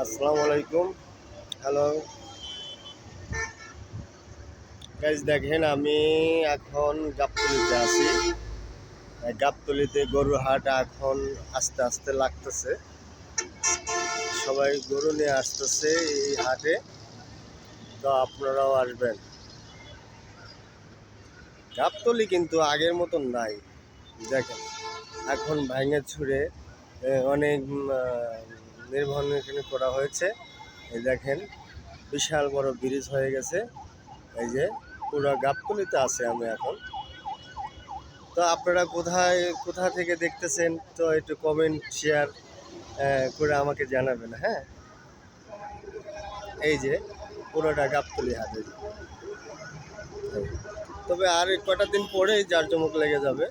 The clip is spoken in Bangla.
আসসালামু আলাইকুম। হ্যালো গাইজ, দেখেন আমি এখন গাবতলীতে আছি। গাবতলীতে গরুর হাট এখন আস্তে আস্তে লাগতেছে, সবাই গরু নিয়ে আসতেছে এই হাটে। তো আপনারাও আসবেন। গাবতলী কিন্তু আগের মতন নাই। দেখেন এখন ভাঙে ছুঁড়ে অনেক নির্মাণ এখানে করা হয়েছে। এই দেখেন বিশাল বড় ব্রিজ হয়ে গেছে। এই যে পুরো গাবতলীতে আছে আমি এখন। তো আপনারা কোথা থেকে দেখতেছেন, তো একটু কমেন্ট শেয়ার করে আমাকে জানাবেন। হ্যাঁ, এই যে পুরোটা গাবতলী হাটে। তবে আর কটা দিন পরেই জাঁকজমক লেগে যাবে।